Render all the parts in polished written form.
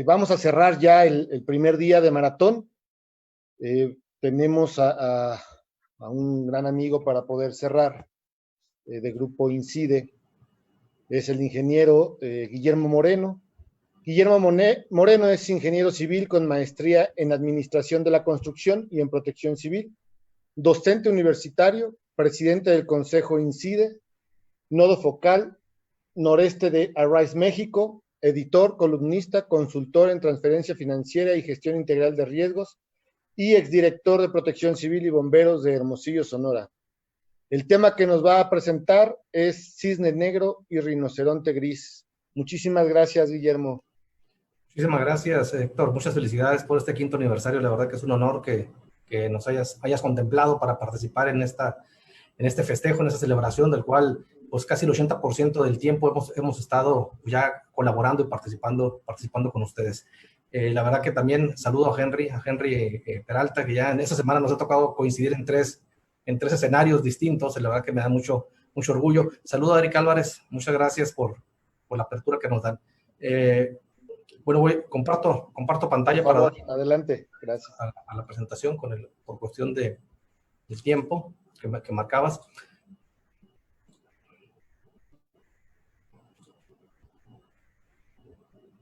Vamos a cerrar ya el primer día de maratón. Tenemos a un gran amigo para poder cerrar, de Grupo Incide. Es el ingeniero Guillermo Moreno. Guillermo Moreno es ingeniero civil con maestría en Administración de la Construcción y en Protección Civil, docente universitario, presidente del Consejo Incide, nodo focal noreste de Arise México, editor, columnista, consultor en transferencia financiera y gestión integral de riesgos y exdirector de Protección Civil y Bomberos de Hermosillo, Sonora. El tema que nos va a presentar es cisne negro y rinoceronte gris. Muchísimas gracias, Guillermo. Muchísimas gracias, Héctor. Muchas felicidades por este 5º aniversario. La verdad que es un honor que nos hayas contemplado para participar en este festejo, en esta celebración, del cual pues casi el 80% del tiempo hemos estado ya colaborando y participando con ustedes. La verdad que también saludo a Henry Peralta, que ya en esta semana nos ha tocado coincidir en tres escenarios distintos. La verdad que me da mucho orgullo. Saludo a Eric Álvarez, muchas gracias por la apertura que nos dan. Bueno, comparto pantalla. Por favor, para adelante, gracias. A la presentación por cuestión del tiempo que marcabas.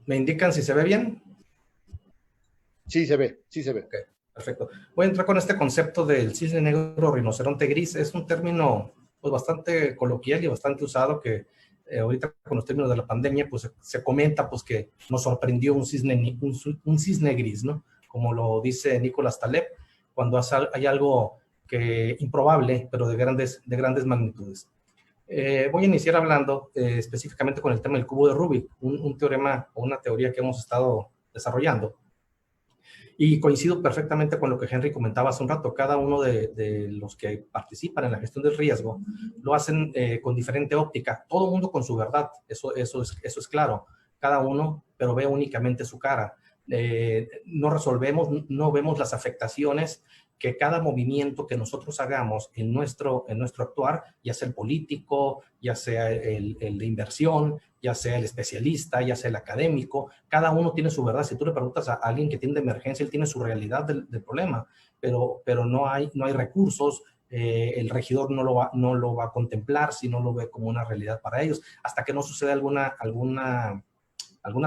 ¿Me indican si se ve bien? Sí se ve. Okay, perfecto. Voy a entrar con este concepto del cisne negro rinoceronte gris. Es un término pues bastante coloquial y bastante usado que ahorita con los términos de la pandemia pues se comenta pues que nos sorprendió un cisne gris, ¿no? Como lo dice Nicolás Taleb, cuando hay algo que improbable, pero de grandes magnitudes. Voy a iniciar hablando específicamente con el tema del cubo de Rubik, un teorema o una teoría que hemos estado desarrollando. Y coincido perfectamente con lo que Henry comentaba hace un rato. Cada uno de los que participan en la gestión del riesgo lo hacen con diferente óptica. Todo el mundo con su verdad, eso es claro. Cada uno, pero ve únicamente su cara. No vemos las afectaciones que cada movimiento que nosotros hagamos en nuestro actuar, ya sea el político, ya sea el de inversión, ya sea el especialista, ya sea el académico, cada uno tiene su verdad. Si tú le preguntas a alguien que tiene de emergencia, él tiene su realidad del problema, pero no hay recursos. El regidor no lo va a contemplar si no lo ve como una realidad para ellos, hasta que no suceda alguna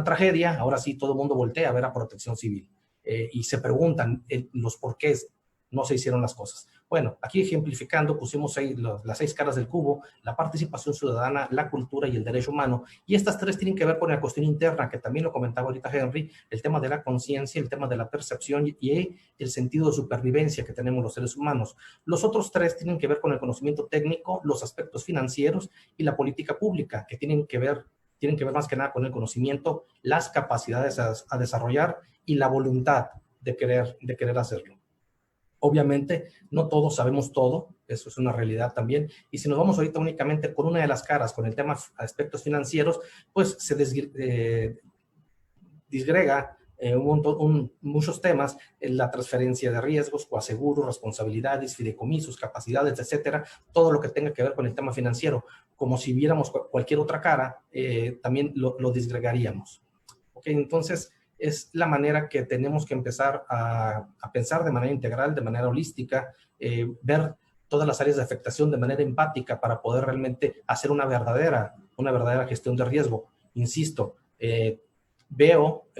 tragedia. Ahora sí todo el mundo voltea a ver a Protección Civil y se preguntan los porqués no se hicieron las cosas. Bueno, aquí ejemplificando pusimos ahí las 6 caras del cubo: la participación ciudadana, la cultura y el derecho humano, y estas 3 tienen que ver con la cuestión interna, que también lo comentaba ahorita Henry, el tema de la conciencia, el tema de la percepción y el sentido de supervivencia que tenemos los seres humanos. Los otros 3 tienen que ver con el conocimiento técnico, los aspectos financieros y la política pública, que tienen que ver más que nada con el conocimiento, las capacidades a desarrollar y la voluntad de querer hacerlo. Obviamente, no todos sabemos todo, eso es una realidad también, y si nos vamos ahorita únicamente por una de las caras, con el tema aspectos financieros, pues se disgrega muchos temas, la transferencia de riesgos, coaseguros, responsabilidades, fideicomisos, capacidades, etcétera, todo lo que tenga que ver con el tema financiero. Como si viéramos cualquier otra cara, también lo disgregaríamos. ¿Okay? Entonces, es la manera que tenemos que empezar a pensar de manera integral, de manera holística, ver todas las áreas de afectación de manera empática para poder realmente hacer una verdadera gestión de riesgo. Insisto, veo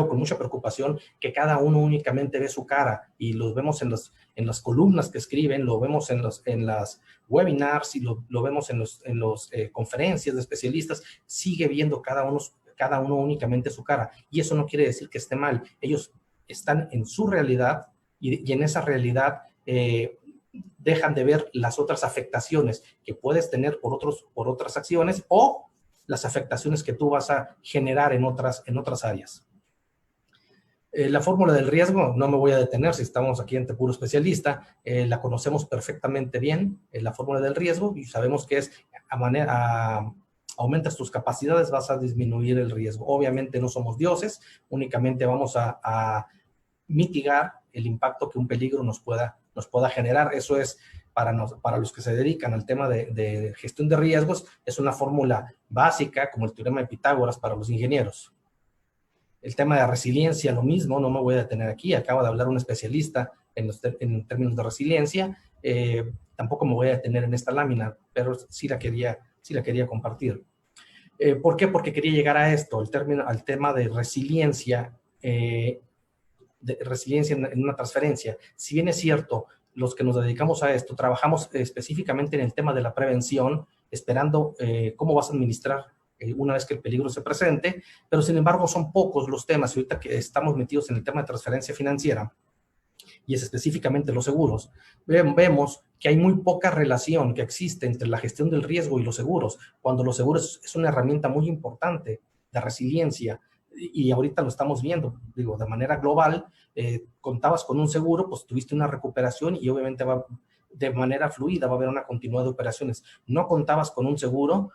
con mucha preocupación que cada uno únicamente ve su cara, y los vemos en las columnas que escriben, lo vemos en las webinars y lo vemos en las conferencias de especialistas. Sigue viendo cada uno únicamente su cara, y eso no quiere decir que esté mal. Ellos están en su realidad y en esa realidad dejan de ver las otras afectaciones que puedes tener por otras acciones, o las afectaciones que tú vas a generar en otras áreas. La fórmula del riesgo, no me voy a detener si estamos aquí ante puro especialista, la conocemos perfectamente bien, la fórmula del riesgo, y sabemos que es aumentas tus capacidades, vas a disminuir el riesgo. Obviamente no somos dioses, únicamente vamos a mitigar el impacto que un peligro nos pueda generar. Eso es, para los que se dedican al tema de gestión de riesgos, es una fórmula básica, como el teorema de Pitágoras para los ingenieros. El tema de resiliencia, lo mismo, no me voy a detener aquí, acaba de hablar un especialista en términos de resiliencia, tampoco me voy a detener en esta lámina, pero sí la quería compartir. ¿Por qué? Porque quería llegar a esto, al tema de resiliencia en una transferencia. Si bien es cierto, los que nos dedicamos a esto, trabajamos específicamente en el tema de la prevención, esperando cómo vas a administrar una vez que el peligro se presente, pero sin embargo son pocos los temas, y ahorita que estamos metidos en el tema de transferencia financiera, y es específicamente los seguros, vemos que hay muy poca relación que existe entre la gestión del riesgo y los seguros, cuando los seguros es una herramienta muy importante de resiliencia, y ahorita lo estamos viendo, digo, de manera global. Contabas con un seguro, pues tuviste una recuperación y obviamente de manera fluida va a haber una continuidad de operaciones. No contabas con un seguro,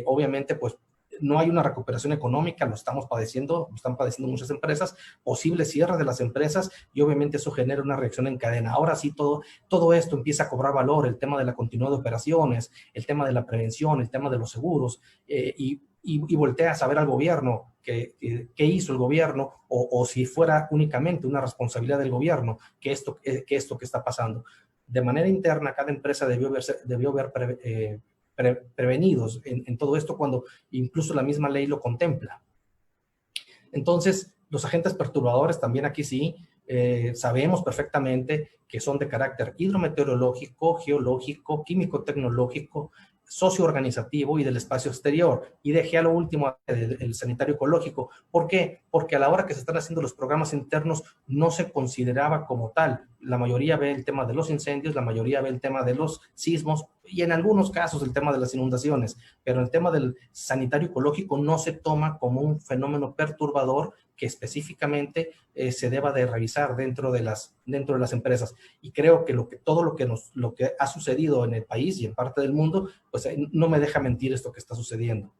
obviamente pues no hay una recuperación económica, lo están padeciendo muchas empresas, posible cierre de las empresas, y obviamente eso genera una reacción en cadena. Ahora sí, todo esto empieza a cobrar valor, el tema de la continuidad de operaciones, el tema de la prevención, el tema de los seguros, y volteas a ver al gobierno, qué hizo el gobierno, o si fuera únicamente una responsabilidad del gobierno, que esto que está pasando. De manera interna, cada empresa debió haber prevenidos en todo esto, cuando incluso la misma ley lo contempla. Entonces, los agentes perturbadores también aquí sí, sabemos perfectamente que son de carácter hidrometeorológico, geológico, químico-tecnológico, socioorganizativo y del espacio exterior. Y dejé a lo último el sanitario ecológico. ¿Por qué? Porque a la hora que se están haciendo los programas internos no se consideraba como tal. La mayoría ve el tema de los incendios, la mayoría ve el tema de los sismos y en algunos casos el tema de las inundaciones, pero el tema del sanitario ecológico no se toma como un fenómeno perturbador que específicamente se deba de revisar dentro de las empresas. Y creo que todo lo que ha sucedido en el país y en parte del mundo, pues no me deja mentir esto que está sucediendo.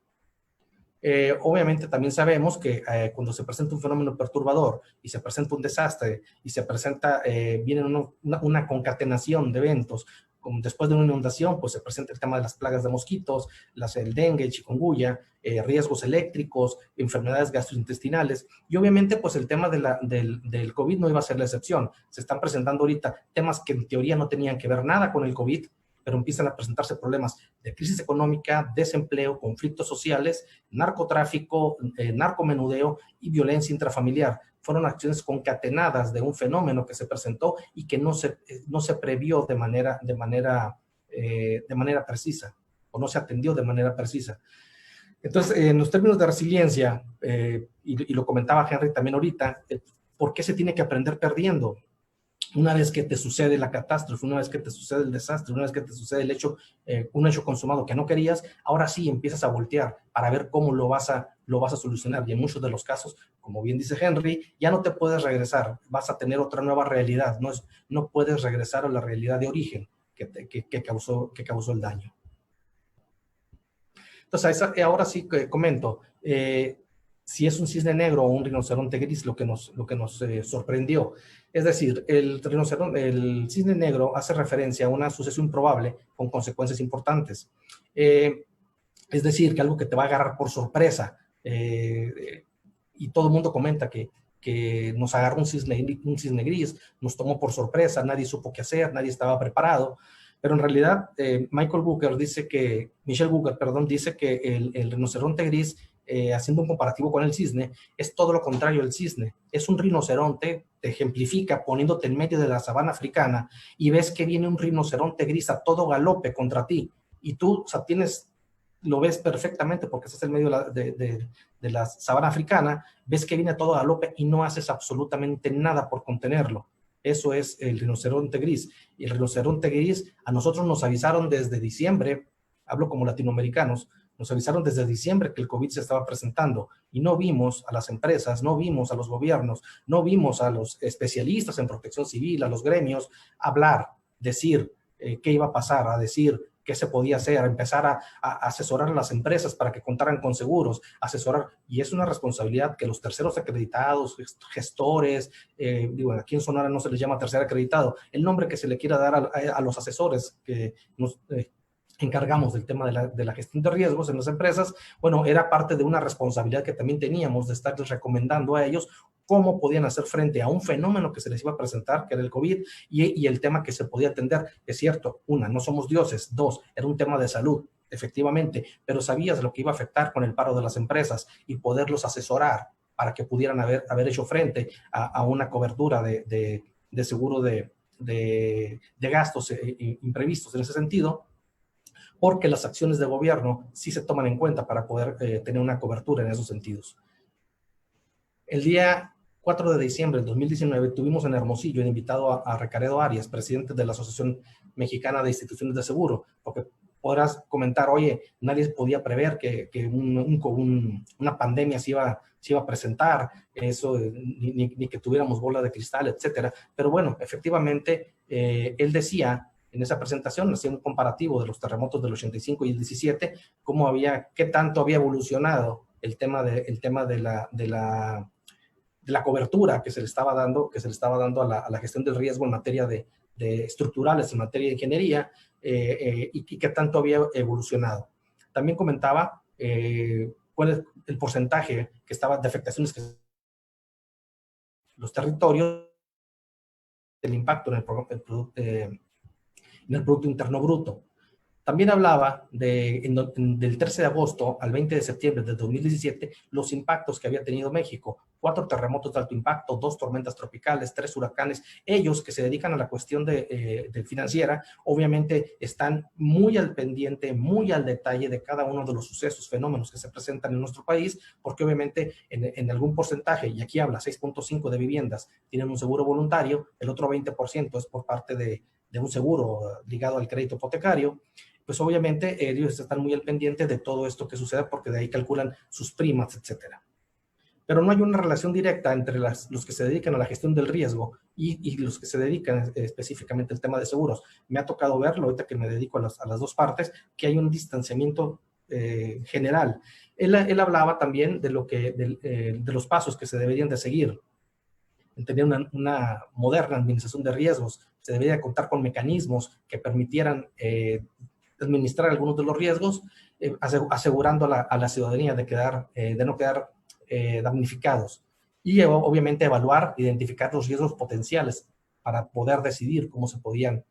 Obviamente también sabemos que cuando se presenta un fenómeno perturbador y se presenta un desastre y se presenta, viene una concatenación de eventos, como después de una inundación, pues se presenta el tema de las plagas de mosquitos, el dengue, el chikungunya, riesgos eléctricos, enfermedades gastrointestinales, y obviamente pues el tema del COVID no iba a ser la excepción. Se están presentando ahorita temas que en teoría no tenían que ver nada con el COVID, pero empiezan a presentarse problemas de crisis económica, desempleo, conflictos sociales, narcotráfico, narcomenudeo y violencia intrafamiliar. Fueron acciones concatenadas de un fenómeno que se presentó y que no se previó de manera precisa, o no se atendió de manera precisa. Entonces, en los términos de resiliencia, y lo comentaba Henry también ahorita, ¿por qué se tiene que aprender perdiendo? Una vez que te sucede la catástrofe, una vez que te sucede el desastre, una vez que te sucede un hecho consumado que no querías, ahora sí empiezas a voltear para ver cómo lo vas a solucionar. Y en muchos de los casos, como bien dice Henry, ya no te puedes regresar, vas a tener otra nueva realidad, no puedes regresar a la realidad de origen que causó el daño. Entonces, ahora sí que comento, si es un cisne negro o un rinoceronte gris lo que nos sorprendió. Es decir, el cisne negro hace referencia a una sucesión improbable con consecuencias importantes. Es decir, que algo que te va a agarrar por sorpresa. Y todo el mundo comenta que nos agarró un cisne gris, nos tomó por sorpresa, nadie supo qué hacer, nadie estaba preparado. Pero en realidad, Michel Booker dice que el rinoceronte gris, haciendo un comparativo con el cisne, es todo lo contrario del cisne. Es un rinoceronte, te ejemplifica poniéndote en medio de la sabana africana y ves que viene un rinoceronte gris a todo galope contra ti. Y tú, lo ves perfectamente porque estás en medio de la sabana africana, ves que viene a todo galope y no haces absolutamente nada por contenerlo. Eso es el rinoceronte gris. Y el rinoceronte gris, a nosotros nos avisaron desde diciembre, hablo como latinoamericanos, nos avisaron desde diciembre que el COVID se estaba presentando y no vimos a las empresas, no vimos a los gobiernos, no vimos a los especialistas en protección civil, a los gremios, hablar, decir qué iba a pasar, a decir qué se podía hacer, a empezar a asesorar a las empresas para que contaran con seguros, asesorar, y es una responsabilidad que los terceros acreditados, gestores, aquí en Sonora no se les llama tercer acreditado, el nombre que se le quiera dar a los asesores que encargamos del tema de la gestión de riesgos en las empresas, bueno, era parte de una responsabilidad que también teníamos de estarles recomendando a ellos cómo podían hacer frente a un fenómeno que se les iba a presentar, que era el COVID, y el tema que se podía atender. Es cierto, una, no somos dioses; dos, era un tema de salud, efectivamente, pero sabías lo que iba a afectar con el paro de las empresas y poderlos asesorar para que pudieran haber hecho frente a una cobertura de seguro de gastos imprevistos en ese sentido, porque las acciones de gobierno sí se toman en cuenta para poder tener una cobertura en esos sentidos. El día 4 de diciembre del 2019 tuvimos en Hermosillo invitado a Recaredo Arias, presidente de la Asociación Mexicana de Instituciones de Seguro, porque podrás comentar, oye, nadie podía prever que una pandemia se iba a presentar, eso, ni que tuviéramos bola de cristal, etcétera. Pero bueno, efectivamente, él decía en esa presentación, hacía un comparativo de los terremotos del 85 y el 17, qué tanto había evolucionado el tema de la cobertura que se le estaba dando a la gestión del riesgo en materia de estructurales, en materia de ingeniería, y qué tanto había evolucionado. También comentaba cuál es el porcentaje que estaba de afectaciones que los territorios, el impacto en el Producto Interno Bruto. También hablaba del 13 de agosto al 20 de septiembre de 2017, los impactos que había tenido México: 4 terremotos de alto impacto, 2 tormentas tropicales, 3 huracanes. Ellos que se dedican a la cuestión de financiera, obviamente están muy al pendiente, muy al detalle de cada uno de los sucesos, fenómenos que se presentan en nuestro país, porque obviamente en algún porcentaje, y aquí habla 6.5 de viviendas, tienen un seguro voluntario, el otro 20% es por parte de un seguro ligado al crédito hipotecario. Pues obviamente ellos están muy al pendiente de todo esto que sucede, porque de ahí calculan sus primas, etcétera. Pero no hay una relación directa entre los que se dedican a la gestión del riesgo y los que se dedican específicamente al tema de seguros. Me ha tocado verlo, ahorita que me dedico a las dos partes, que hay un distanciamiento general. Él hablaba también de los pasos que se deberían de seguir. Tener una moderna administración de riesgos, se debería contar con mecanismos que permitieran administrar algunos de los riesgos, asegurando a la ciudadanía de no quedar damnificados, y obviamente evaluar, identificar los riesgos potenciales para poder decidir cómo se podían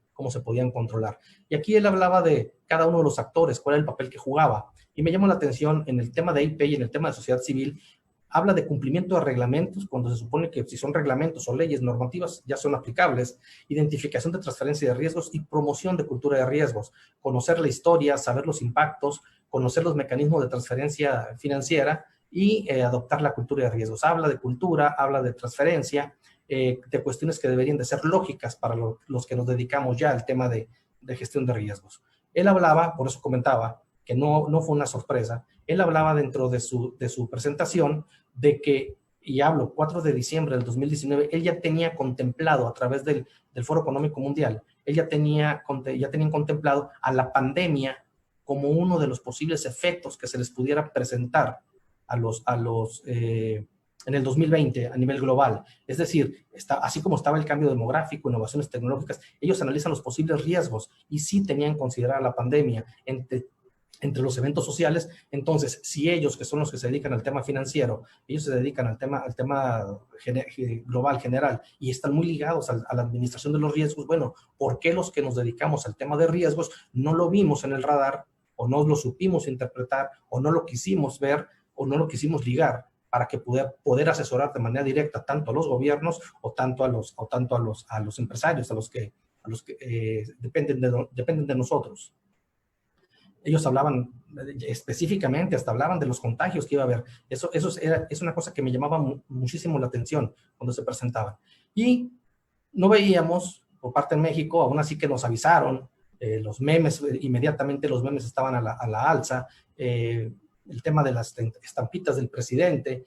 controlar. Y aquí él hablaba de cada uno de los actores, cuál era el papel que jugaba, y me llamó la atención en el tema de IP y en el tema de sociedad civil. Habla de cumplimiento de reglamentos, cuando se supone que si son reglamentos o leyes normativas ya son aplicables; identificación de transferencia de riesgos y promoción de cultura de riesgos; conocer la historia, saber los impactos, conocer los mecanismos de transferencia financiera y adoptar la cultura de riesgos. Habla de cultura, habla de transferencia, de cuestiones que deberían de ser lógicas para los que nos dedicamos ya al tema de gestión de riesgos. Él hablaba, por eso comentaba, que no fue una sorpresa. Él hablaba dentro de su presentación de que, y hablo 4 de diciembre del 2019, él ya tenía contemplado a través del Foro Económico Mundial, él ya tenían contemplado a la pandemia como uno de los posibles efectos que se les pudiera presentar en el 2020 a nivel global. Es decir, así como estaba el cambio demográfico, innovaciones tecnológicas, ellos analizan los posibles riesgos y sí tenían considerada la pandemia entre los eventos sociales. Entonces, si ellos, que son los que se dedican al tema financiero, ellos se dedican al tema global, general, y están muy ligados a la administración de los riesgos, bueno, ¿por qué los que nos dedicamos al tema de riesgos no lo vimos en el radar, o no lo supimos interpretar, o no lo quisimos ver, o no lo quisimos ligar para que poder asesorar de manera directa tanto a los gobiernos o tanto a los empresarios, a los que dependen de nosotros? Ellos hablaban específicamente, hasta hablaban de los contagios que iba a haber. Es una cosa que me llamaba muchísimo la atención cuando se presentaban. Y no veíamos, por parte de México, aún así que nos avisaron, los memes, inmediatamente los memes estaban a la alza, el tema de las estampitas del presidente,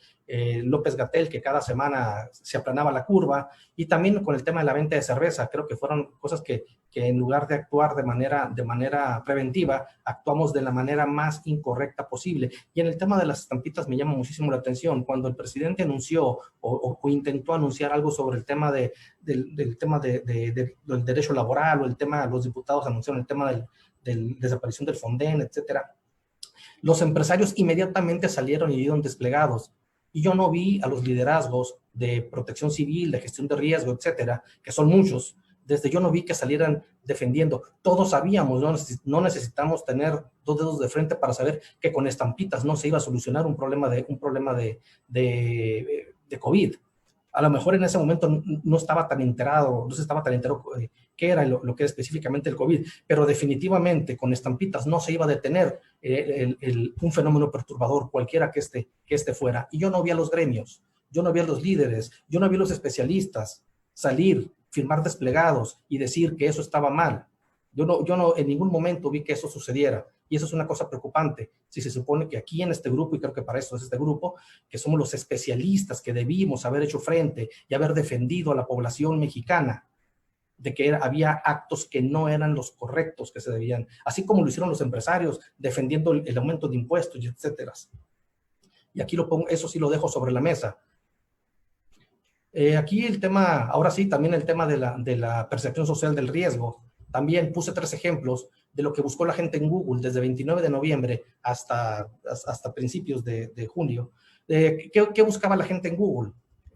López-Gatell, que cada semana se aplanaba la curva, y también con el tema de la venta de cerveza. Creo que fueron cosas que en lugar de actuar de manera preventiva, actuamos de la manera más incorrecta posible. Y en el tema de las estampitas me llama muchísimo la atención. Cuando el presidente anunció o intentó anunciar algo sobre el tema del derecho laboral, o los diputados anunciaron el tema desaparición del Fonden, etcétera, los empresarios inmediatamente salieron y dieron desplegados. Y yo no vi a los liderazgos de protección civil, de gestión de riesgo, etcétera, que son muchos, yo no vi que salieran defendiendo. Todos sabíamos, no necesitamos tener dos dedos de frente para saber que con estampitas no se iba a solucionar un problema de COVID. A lo mejor en ese momento no se estaba tan enterado qué era lo que era específicamente el COVID, pero definitivamente con estampitas no se iba a detener un fenómeno perturbador, cualquiera que este fuera. Y yo no vi a los gremios, yo no vi a los líderes, yo no vi a los especialistas salir, firmar desplegados y decir que eso estaba mal. Yo no en ningún momento vi que eso sucediera. Y eso es una cosa preocupante. Si se supone que aquí en este grupo, y creo que para eso es este grupo, que somos los especialistas que debimos haber hecho frente y haber defendido a la población mexicana de que había actos que no eran los correctos que se debían, así como lo hicieron los empresarios defendiendo el aumento de impuestos y etcétera. Y aquí lo pongo, eso sí lo dejo sobre la mesa. Aquí el tema, ahora sí, también el tema de la percepción social del riesgo. También puse 3 ejemplos de lo que buscó la gente en Google desde 29 de noviembre hasta principios de junio. ¿Qué buscaba la gente en Google?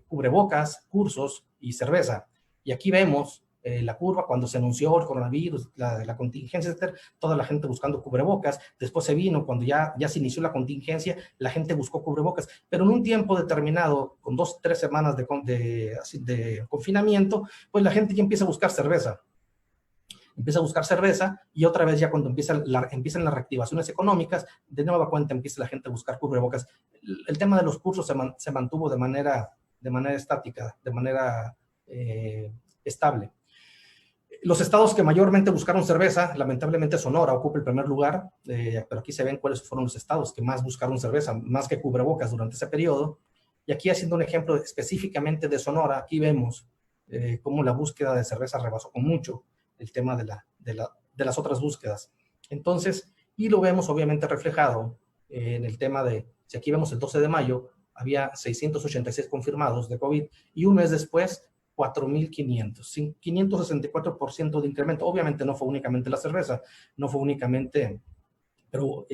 Cubrebocas, cursos y cerveza. Y aquí vemos la curva cuando se anunció el coronavirus, la contingencia, etc. Toda la gente buscando cubrebocas. Después se vino, cuando ya se inició la contingencia, la gente buscó cubrebocas. Pero en un tiempo determinado, con 2-3 semanas de confinamiento, pues la gente ya empieza a buscar cerveza. Y otra vez ya cuando empiezan las reactivaciones económicas, de nueva cuenta empieza la gente a buscar cubrebocas. El tema de los cursos se mantuvo de manera estática, de manera estable. Los estados que mayormente buscaron cerveza, lamentablemente Sonora ocupa el primer lugar, pero aquí se ven cuáles fueron los estados que más buscaron cerveza, más que cubrebocas durante ese periodo. Y aquí, haciendo un ejemplo específicamente de Sonora, aquí vemos cómo la búsqueda de cerveza rebasó con mucho el tema de las otras búsquedas. Entonces, y lo vemos obviamente reflejado en el tema si aquí vemos el 12 de mayo, había 686 confirmados de COVID, y un mes después, 4.500, 564% de incremento. Obviamente no fue únicamente la cerveza, no fue únicamente, pero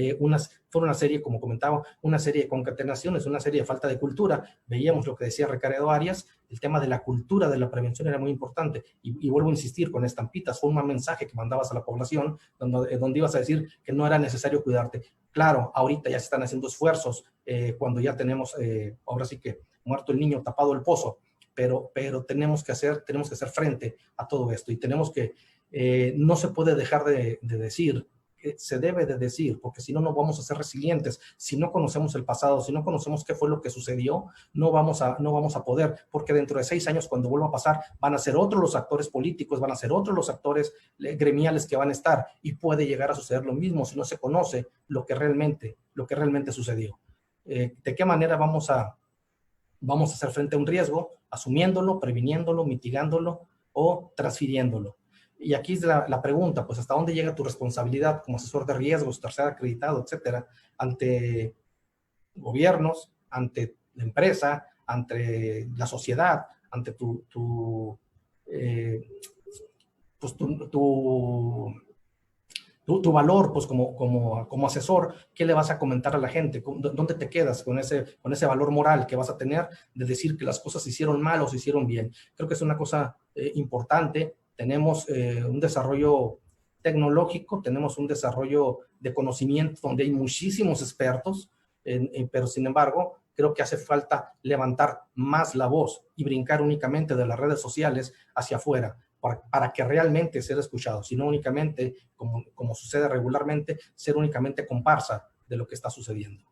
fue una serie, como comentaba, una serie de concatenaciones, una serie de falta de cultura. Veíamos lo que decía Ricardo Arias, el tema de la cultura de la prevención era muy importante, y vuelvo a insistir, con estampitas fue un mensaje que mandabas a la población, donde ibas a decir que no era necesario cuidarte. Claro, ahorita ya se están haciendo esfuerzos, cuando ya tenemos, ahora sí que muerto el niño, tapado el pozo, pero tenemos que hacer frente a todo esto, y tenemos que, no se puede dejar de decir, se debe de decir, porque si no, no vamos a ser resilientes. Si no conocemos el pasado, si no conocemos qué fue lo que sucedió, no vamos a poder, porque dentro de 6 años, cuando vuelva a pasar, van a ser otros los actores políticos, van a ser otros los actores gremiales que van a estar, y puede llegar a suceder lo mismo si no se conoce lo que realmente sucedió. ¿De qué manera vamos a hacer frente a un riesgo? Asumiéndolo, previniéndolo, mitigándolo o transfiriéndolo. Y aquí es la pregunta, pues, ¿hasta dónde llega tu responsabilidad como asesor de riesgos, tercer acreditado, etcétera, ante gobiernos, ante la empresa, ante la sociedad, ante tu valor, pues, como asesor? ¿Qué le vas a comentar a la gente? ¿Dónde te quedas con ese valor moral que vas a tener de decir que las cosas se hicieron mal o se hicieron bien? Creo que es una cosa importante. Tenemos un desarrollo tecnológico, tenemos un desarrollo de conocimiento donde hay muchísimos expertos, pero sin embargo, creo que hace falta levantar más la voz y brincar únicamente de las redes sociales hacia afuera, para que realmente ser escuchado, sino únicamente, como sucede regularmente, ser únicamente comparsa de lo que está sucediendo.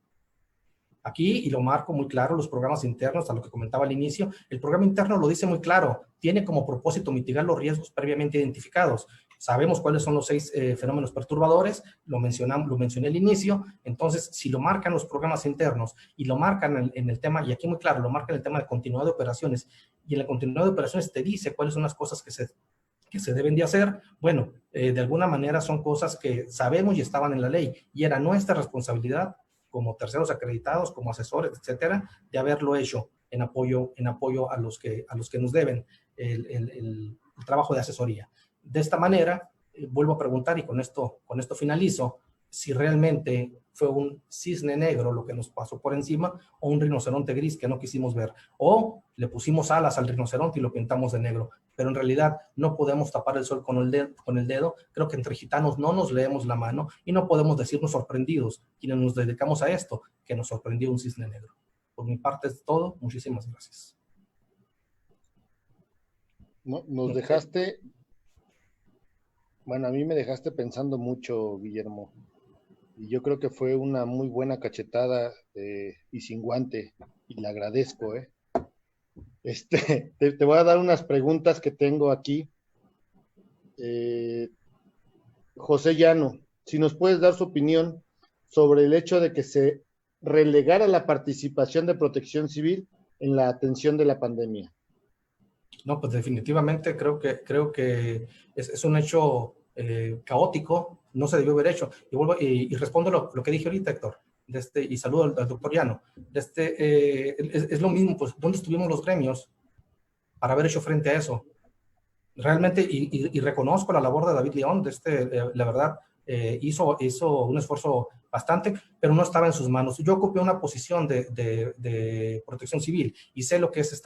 Aquí, y lo marco muy claro, los programas internos, a lo que comentaba al inicio, el programa interno lo dice muy claro, tiene como propósito mitigar los riesgos previamente identificados. Sabemos cuáles son los 6 fenómenos perturbadores, lo mencioné al inicio. Entonces, si lo marcan los programas internos y lo marcan en el tema, y aquí muy claro, lo marcan en el tema de continuidad de operaciones, y en la continuidad de operaciones te dice cuáles son las cosas que se deben de hacer, bueno, de alguna manera son cosas que sabemos y estaban en la ley, y era nuestra responsabilidad como terceros acreditados, como asesores, etcétera, de haberlo hecho en apoyo a los que nos deben el trabajo de asesoría. De esta manera, vuelvo a preguntar y con esto finalizo, si realmente fue un cisne negro lo que nos pasó por encima o un rinoceronte gris que no quisimos ver, o le pusimos alas al rinoceronte y lo pintamos de negro, pero en realidad no podemos tapar el sol con el dedo. Creo que entre gitanos no nos leemos la mano y no podemos decirnos sorprendidos, quienes nos dedicamos a esto, que nos sorprendió un cisne negro. Por mi parte es todo, muchísimas gracias. No, nos dejaste, bueno, a mí me dejaste pensando mucho, Guillermo, y yo creo que fue una muy buena cachetada y sin guante, y le agradezco, ¿eh? Te voy a dar unas preguntas que tengo aquí. José Llano, si nos puedes dar su opinión sobre el hecho de que se relegara la participación de Protección Civil en la atención de la pandemia. No, pues definitivamente creo que es un hecho caótico, no se debió haber hecho. Y respondo lo que dije ahorita, Héctor, y saludo al doctor Llano. Es lo mismo, pues, ¿dónde estuvimos los gremios para haber hecho frente a eso? Realmente, y reconozco la labor de David León, la verdad, hizo un esfuerzo bastante, pero no estaba en sus manos. Yo ocupé una posición de protección civil y sé lo que es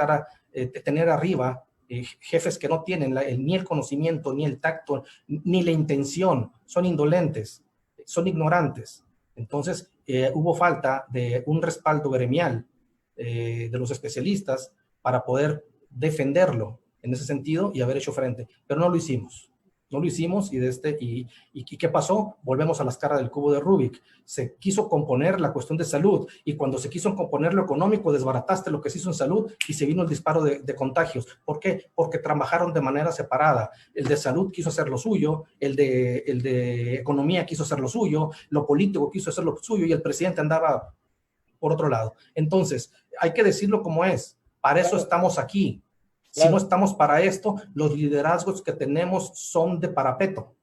tener arriba jefes que no tienen ni el conocimiento, ni el tacto, ni la intención, son indolentes, son ignorantes. Entonces, hubo falta de un respaldo gremial de los especialistas para poder defenderlo en ese sentido y haber hecho frente, pero no lo hicimos. No lo hicimos y ¿qué pasó? Volvemos a las caras del cubo de Rubik. Se quiso componer la cuestión de salud y cuando se quiso componer lo económico, desbarataste lo que se hizo en salud y se vino el disparo de contagios. ¿Por qué? Porque trabajaron de manera separada. El de salud quiso hacer lo suyo, el de economía quiso hacer lo suyo, lo político quiso hacer lo suyo y el presidente andaba por otro lado. Entonces, hay que decirlo como es. Para eso estamos aquí. Si no estamos para esto, los liderazgos que tenemos son de parapeto.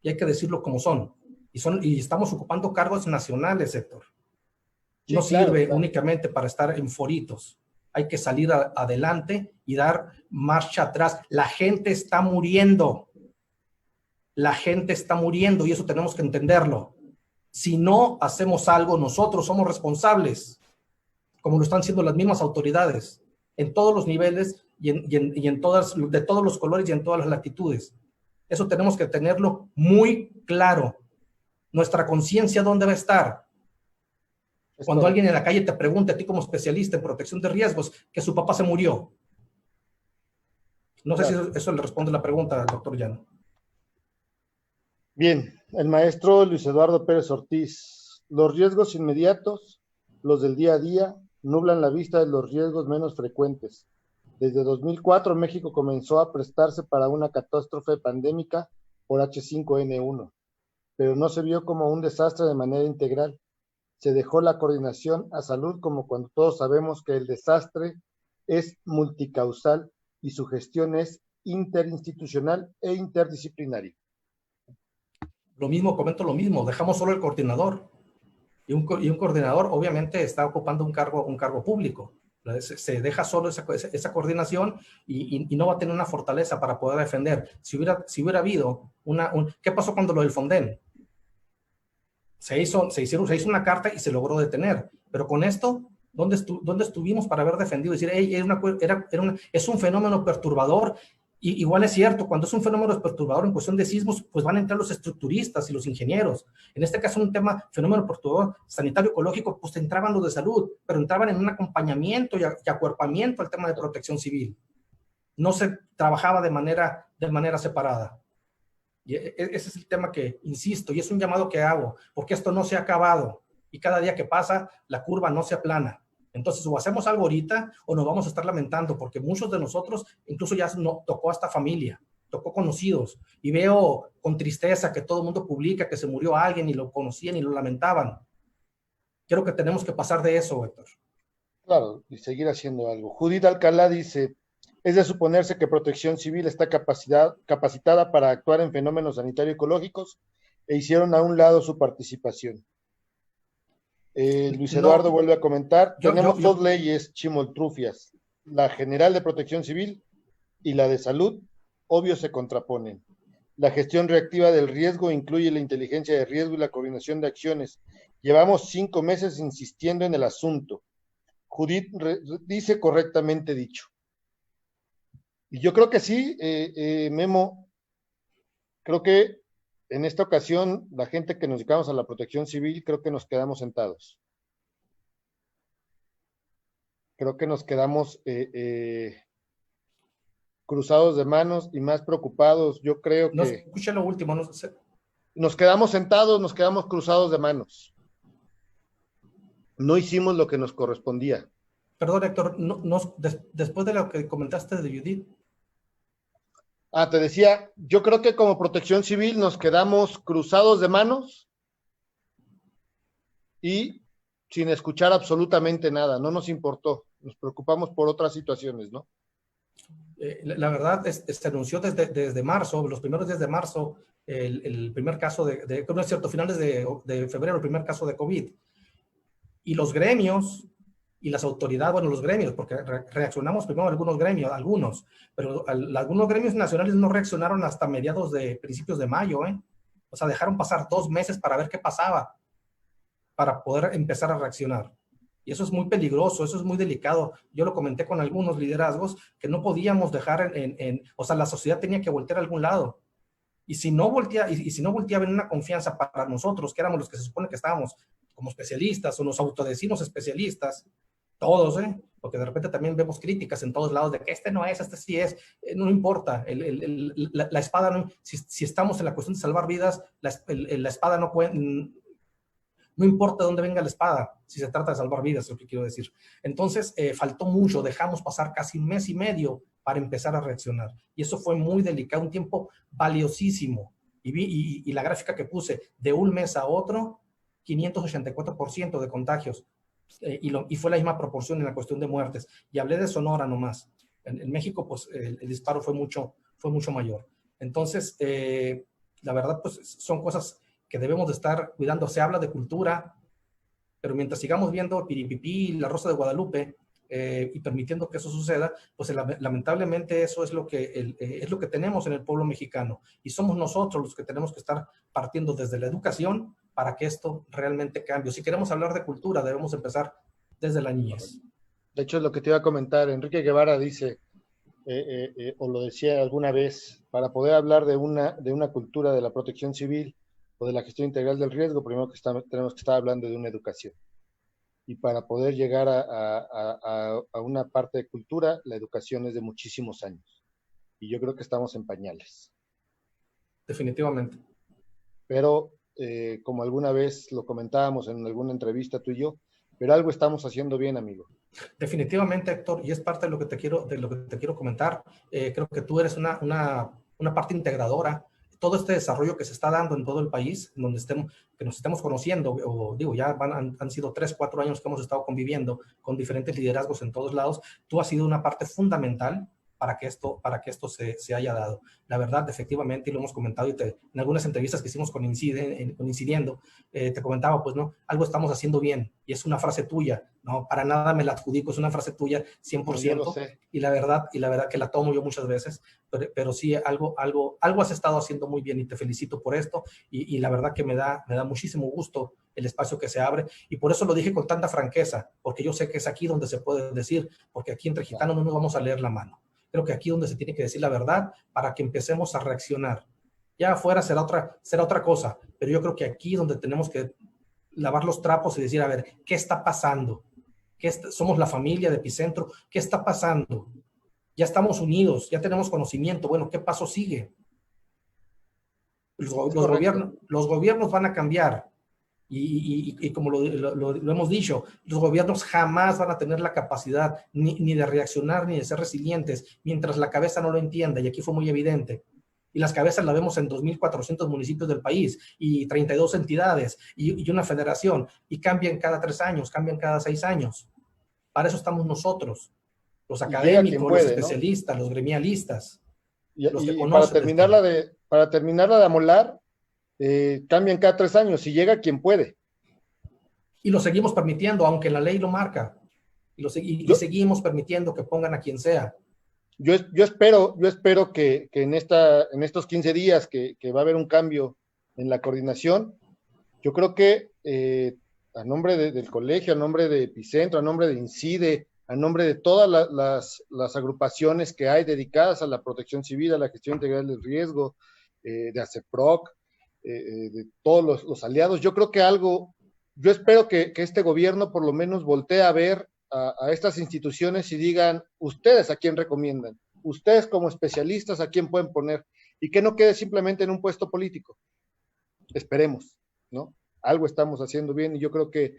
Y hay que decirlo como son. Y estamos ocupando cargos nacionales, Héctor. No sirve únicamente para estar en foritos. Hay que salir adelante y dar marcha atrás. La gente está muriendo. La gente está muriendo y eso tenemos que entenderlo. Si no hacemos algo, nosotros somos responsables, como lo están siendo las mismas autoridades, en todos los niveles de todos los colores y en todas las latitudes. Eso tenemos que tenerlo muy claro. Nuestra conciencia, ¿dónde va a estar? Cuando alguien en la calle te pregunte a ti como especialista en protección de riesgos que su papá se murió. No sé si eso le responde la pregunta al doctor Llano. Bien, el maestro Luis Eduardo Pérez Ortiz. Los riesgos inmediatos, los del día a día, nublan la vista de los riesgos menos frecuentes. Desde 2004, México comenzó a prestarse para una catástrofe pandémica por H5N1, pero no se vio como un desastre de manera integral. Se dejó la coordinación a salud como cuando todos sabemos que el desastre es multicausal y su gestión es interinstitucional e interdisciplinaria. Comento lo mismo, dejamos solo el coordinador. Y un coordinador obviamente está ocupando un cargo público. Se deja solo esa coordinación y no va a tener una fortaleza para poder defender. Si hubiera habido ¿qué pasó cuando lo del Fonden? Se hizo una carta y se logró detener. Pero con esto, ¿dónde estuvimos para haber defendido? Decir, es un fenómeno perturbador. Y igual es cierto, cuando es un fenómeno perturbador en cuestión de sismos, pues van a entrar los estructuristas y los ingenieros. En este caso, fenómeno perturbador sanitario ecológico, pues entraban los de salud, pero entraban en un acompañamiento y acuerpamiento al tema de protección civil. No se trabajaba de manera separada. Y ese es el tema que insisto, y es un llamado que hago, porque esto no se ha acabado. Y cada día que pasa, la curva no se aplana. Entonces, o hacemos algo ahorita o nos vamos a estar lamentando, porque muchos de nosotros, incluso ya tocó hasta familia, tocó conocidos, y veo con tristeza que todo el mundo publica que se murió alguien y lo conocían y lo lamentaban. Creo que tenemos que pasar de eso, Héctor. Claro, y seguir haciendo algo. Judith Alcalá dice, es de suponerse que Protección Civil está capacitada para actuar en fenómenos sanitario-ecológicos e hicieron a un lado su participación. Luis Eduardo vuelve a comentar, tenemos dos leyes chimoltrufias, la General de Protección Civil y la de Salud, obvio se contraponen. La gestión reactiva del riesgo incluye la inteligencia de riesgo y la coordinación de acciones. Llevamos 5 meses insistiendo en el asunto. Judith dice correctamente dicho. Y yo creo que sí, Memo, creo que en esta ocasión, la gente que nos dedicamos a la protección civil, creo que nos quedamos sentados. Creo que nos quedamos cruzados de manos y más preocupados. Yo creo No que escuché lo último, no sé. nos quedamos sentados, nos quedamos cruzados de manos. No hicimos lo que nos correspondía. Perdón, Héctor, después de lo que comentaste de Judith. Te decía, yo creo que como protección civil nos quedamos cruzados de manos y sin escuchar absolutamente nada. No nos importó. Nos preocupamos por otras situaciones, ¿no? La verdad, se anunció desde marzo, los primeros días de marzo, el primer caso no es cierto, finales de febrero, el primer caso de COVID. Y los gremios y las autoridades, bueno, los gremios, porque reaccionamos primero algunos gremios, pero algunos gremios nacionales no reaccionaron hasta principios de mayo, ¿eh? O sea, dejaron pasar 2 meses para ver qué pasaba, para poder empezar a reaccionar. Y eso es muy peligroso, eso es muy delicado. Yo lo comenté con algunos liderazgos que no podíamos dejar o sea, la sociedad tenía que voltear a algún lado. Y si no volteaba en una confianza para nosotros, que éramos los que se supone que estábamos como especialistas o nos autodecimos especialistas, todos, porque de repente también vemos críticas en todos lados de que este no es, este sí es, no importa, la espada, no, si estamos en la cuestión de salvar vidas, la espada no puede, no importa de dónde venga la espada, si se trata de salvar vidas, es lo que quiero decir. Entonces, faltó mucho, dejamos pasar casi 1 mes y medio para empezar a reaccionar. Y eso fue muy delicado, un tiempo valiosísimo. Y la gráfica que puse, de un mes a otro, 584% de contagios. Y fue la misma proporción en la cuestión de muertes. Y hablé de Sonora nomás. En México, pues, el disparo fue mucho mayor. Entonces, la verdad, pues, son cosas que debemos de estar cuidando. Se habla de cultura, pero mientras sigamos viendo Piripipí, La Rosa de Guadalupe, y permitiendo que eso suceda, pues lamentablemente eso es lo que tenemos en el pueblo mexicano. Y somos nosotros los que tenemos que estar partiendo desde la educación para que esto realmente cambie. Si queremos hablar de cultura, debemos empezar desde la niñez. De hecho, es lo que te iba a comentar. Enrique Guevara dice, o lo decía alguna vez, para poder hablar de una cultura de la protección civil o de la gestión integral del riesgo, primero tenemos que estar hablando de una educación. Y para poder llegar a una parte de cultura, la educación es de muchísimos años. Y yo creo que estamos en pañales. Definitivamente. Pero, como alguna vez lo comentábamos en alguna entrevista tú y yo, pero algo estamos haciendo bien, amigo. Definitivamente, Héctor, y es parte de lo que te quiero comentar. Creo que tú eres una parte integradora. Todo este desarrollo que se está dando en todo el país, que nos estemos conociendo, o digo, ya han sido 3, 4 años que hemos estado conviviendo con diferentes liderazgos en todos lados, tú has sido una parte fundamental para que esto se haya dado. La verdad, efectivamente, y lo hemos comentado en algunas entrevistas que hicimos con Incidiendo, te comentaba, pues, ¿no? Algo estamos haciendo bien, y es una frase tuya, ¿no? Para nada me la adjudico, es una frase tuya 100%, no, y la verdad que la tomo yo muchas veces, pero sí, algo has estado haciendo muy bien, y te felicito por esto, y la verdad que me da muchísimo gusto el espacio que se abre, y por eso lo dije con tanta franqueza, porque yo sé que es aquí donde se puede decir, porque aquí entre gitanos no nos vamos a leer la mano. Creo que aquí es donde se tiene que decir la verdad para que empecemos a reaccionar. Ya afuera será otra cosa, pero yo creo que aquí es donde tenemos que lavar los trapos y decir, a ver, ¿qué está pasando? Somos la familia de Epicentro, ¿qué está pasando? Ya estamos unidos, ya tenemos conocimiento, bueno, ¿qué paso sigue? Los gobiernos van a cambiar, y como lo hemos dicho, los gobiernos jamás van a tener la capacidad ni de reaccionar ni de ser resilientes mientras la cabeza no lo entienda, y aquí fue muy evidente. Y las cabezas las vemos en 2.400 municipios del país, y 32 entidades, y una federación, y cambian cada 3 años, cambian cada 6 años. Para eso estamos nosotros, los académicos, los especialistas, ¿no? Los gremialistas. Los que conocen para terminarla de amolar, cambian cada 3 años y llega quien puede. Y lo seguimos permitiendo, aunque la ley lo marca. Y seguimos permitiendo que pongan a quien sea. yo espero que en estos 15 días que va a haber un cambio en la coordinación, yo creo que a nombre del colegio, a nombre de Epicentro, a nombre de INCIDE, a nombre de todas las agrupaciones que hay dedicadas a la protección civil, a la gestión integral del riesgo, de ACEPROC, de todos los aliados, yo creo que yo espero que este gobierno por lo menos voltee a ver a estas instituciones y digan, ustedes a quién recomiendan, ustedes como especialistas a quién pueden poner, y que no quede simplemente en un puesto político. Esperemos, ¿no? Algo estamos haciendo bien y yo creo que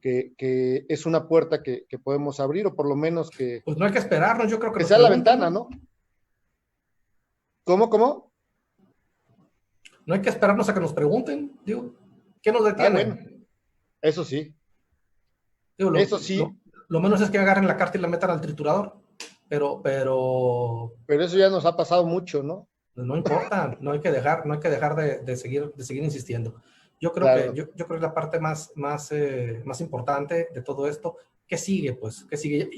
es una puerta que podemos abrir, o por lo menos que... Pues no hay que esperarnos, yo creo que sea la ventana, ¿no? ¿Cómo? No hay que esperarnos a que nos pregunten, digo, ¿qué nos detiene? Bueno, eso sí. Digo, eso sí. Lo menos es que agarren la carta y la metan al triturador, pero eso ya nos ha pasado mucho, ¿no? No importa, no hay que dejar de seguir insistiendo. Yo creo claro. yo creo que la parte más importante de todo esto, ¿qué sigue? Pues, ¿qué sigue?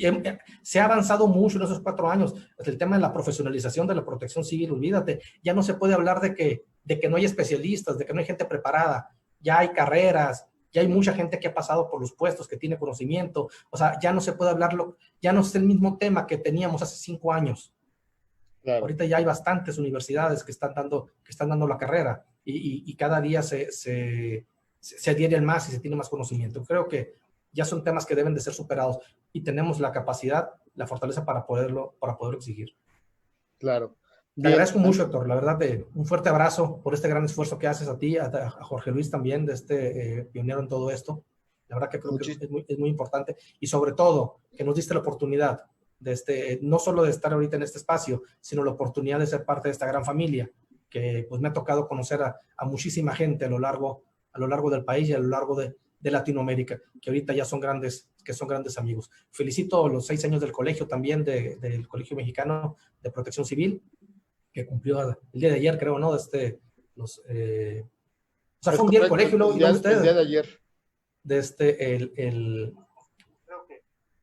Se ha avanzado mucho en esos 4 años. El tema de la profesionalización de la protección civil, olvídate, ya no se puede hablar de que no hay especialistas, de que no hay gente preparada, ya hay carreras, ya hay mucha gente que ha pasado por los puestos, que tiene conocimiento, o sea, ya no se puede hablarlo, ya no es el mismo tema que teníamos hace 5 años. Claro. Ahorita ya hay bastantes universidades que están dando la carrera y cada día se adhieren más y se tiene más conocimiento. Creo que ya son temas que deben de ser superados y tenemos la capacidad, la fortaleza para poderlo exigir. Claro. Te agradezco mucho, Héctor, la verdad, un fuerte abrazo por este gran esfuerzo que haces a ti, a Jorge Luis también, de este pionero en todo esto. La verdad que creo que es muy importante y sobre todo que nos diste la oportunidad de no solo de estar ahorita en este espacio, sino la oportunidad de ser parte de esta gran familia, que pues me ha tocado conocer a muchísima gente a lo largo del país y a lo largo de Latinoamérica, que ahorita ya son grandes amigos. Felicito los 6 años del colegio también, del Colegio Mexicano de Protección Civil, que cumplió el día de ayer, creo, ¿no? O sea, fue un día del colegio, ¿no? El día de ayer.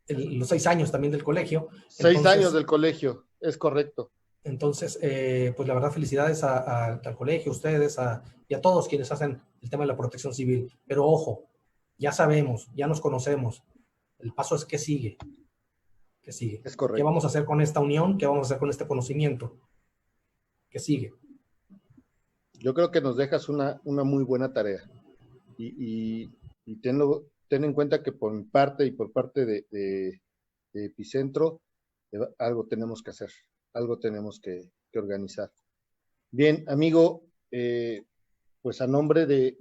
Los 6 años también del colegio. 6 años del colegio, es correcto. Entonces, pues la verdad, felicidades al colegio, a ustedes, y a todos quienes hacen el tema de la protección civil. Pero ojo, ya sabemos, ya nos conocemos. El paso es ¿qué sigue? ¿Qué sigue? Es correcto. ¿Qué vamos a hacer con esta unión? ¿Qué vamos a hacer con este conocimiento? ¿Qué sigue? Yo creo que nos dejas una muy buena tarea. Y ten en cuenta que por mi parte y por parte de Epicentro, algo tenemos que hacer, algo tenemos que organizar. Bien, amigo, pues a nombre de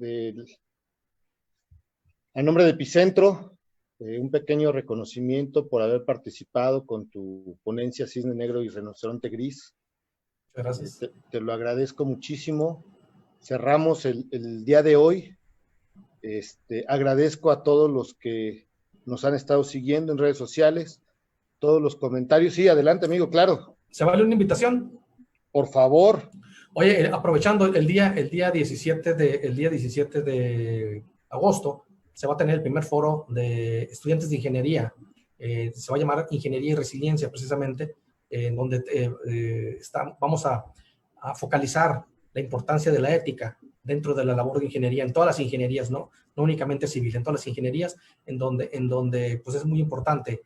Epicentro, un pequeño reconocimiento por haber participado con tu ponencia Cisne Negro y Rinoceronte Gris. Gracias. Te lo agradezco muchísimo. Cerramos el día de hoy. Agradezco a todos los que nos han estado siguiendo en redes sociales, todos los comentarios. Sí, adelante, amigo, claro. ¿Se vale una invitación? Por favor. Oye, aprovechando el día 17 de agosto, se va a tener el primer foro de estudiantes de ingeniería. Se va a llamar Ingeniería y Resiliencia, precisamente, en donde vamos a focalizar la importancia de la ética dentro de la labor de ingeniería, en todas las ingenierías, no únicamente civil, en todas las ingenierías, en donde pues es muy importante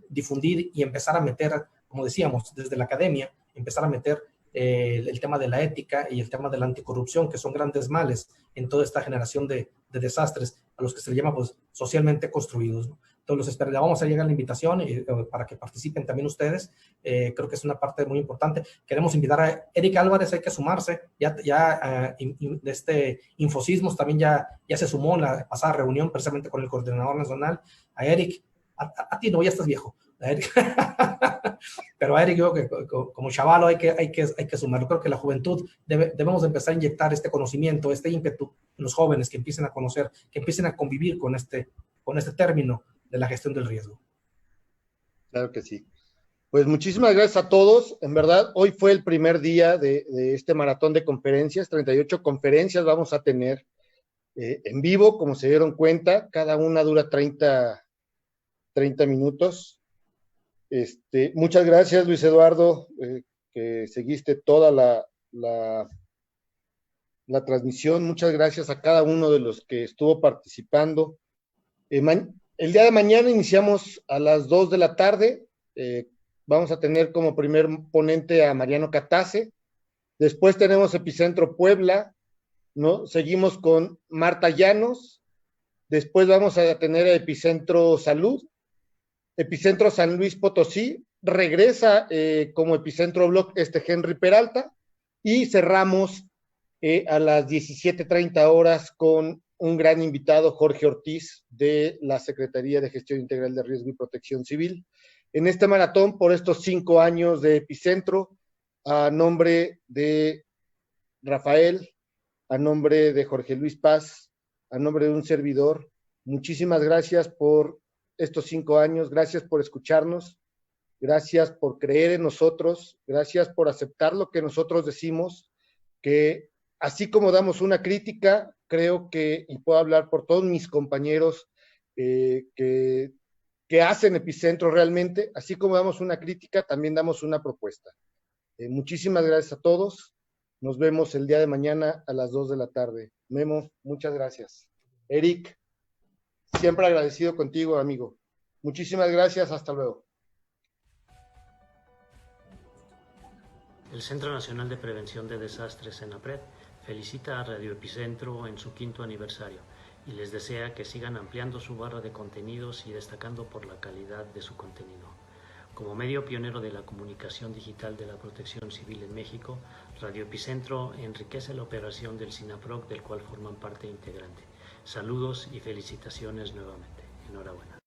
difundir y empezar a meter, como decíamos, desde la academia, empezar a meter el tema de la ética y el tema de la anticorrupción, que son grandes males en toda esta generación de desastres a los que se le llama pues, socialmente construidos, ¿no? Entonces, le vamos a llegar la invitación para que participen también ustedes. Creo que es una parte muy importante. Queremos invitar a Eric Álvarez, hay que sumarse. Ya de este Infosismos también ya se sumó en la pasada reunión precisamente con el coordinador nacional. A Eric, a ti no, ya estás viejo. A Eric. Pero a Eric, yo que como chavalo hay que sumarlo. Creo que la juventud debemos de empezar a inyectar este conocimiento, este ímpetu en los jóvenes, que empiecen a conocer, que empiecen a convivir con este término de la gestión del riesgo. Claro que sí. Pues muchísimas gracias a todos. En verdad, hoy fue el primer día de este maratón de conferencias. 38 conferencias vamos a tener en vivo, como se dieron cuenta. Cada una dura 30 minutos. Muchas gracias, Luis Eduardo, que seguiste toda la transmisión. Muchas gracias a cada uno de los que estuvo participando. El día de mañana iniciamos a las 2 de la tarde. Vamos a tener como primer ponente a Mariano Catace. Después tenemos Epicentro Puebla, ¿no? Seguimos con Marta Llanos. Después vamos a tener a Epicentro Salud. Epicentro San Luis Potosí. Regresa como Epicentro Blog Henry Peralta. Y cerramos a las 17:30 horas con un gran invitado, Jorge Ortiz, de la Secretaría de Gestión Integral de Riesgo y Protección Civil. En este maratón, por estos 5 años de Epicentro, a nombre de Rafael, a nombre de Jorge Luis Paz, a nombre de un servidor, muchísimas gracias por estos 5 años, gracias por escucharnos, gracias por creer en nosotros, gracias por aceptar lo que nosotros decimos, que así como damos una crítica, creo que, y puedo hablar por todos mis compañeros que hacen Epicentro realmente, así como damos una crítica, también damos una propuesta. Muchísimas gracias a todos. Nos vemos el día de mañana a las 2 de la tarde. Memo, muchas gracias. Eric, siempre agradecido contigo, amigo. Muchísimas gracias, hasta luego. El Centro Nacional de Prevención de Desastres, CENAPRED, felicita a Radio Epicentro en su 5º aniversario y les desea que sigan ampliando su barra de contenidos y destacando por la calidad de su contenido. Como medio pionero de la comunicación digital de la protección civil en México, Radio Epicentro enriquece la operación del SINAPROC, del cual forman parte integrante. Saludos y felicitaciones nuevamente. Enhorabuena.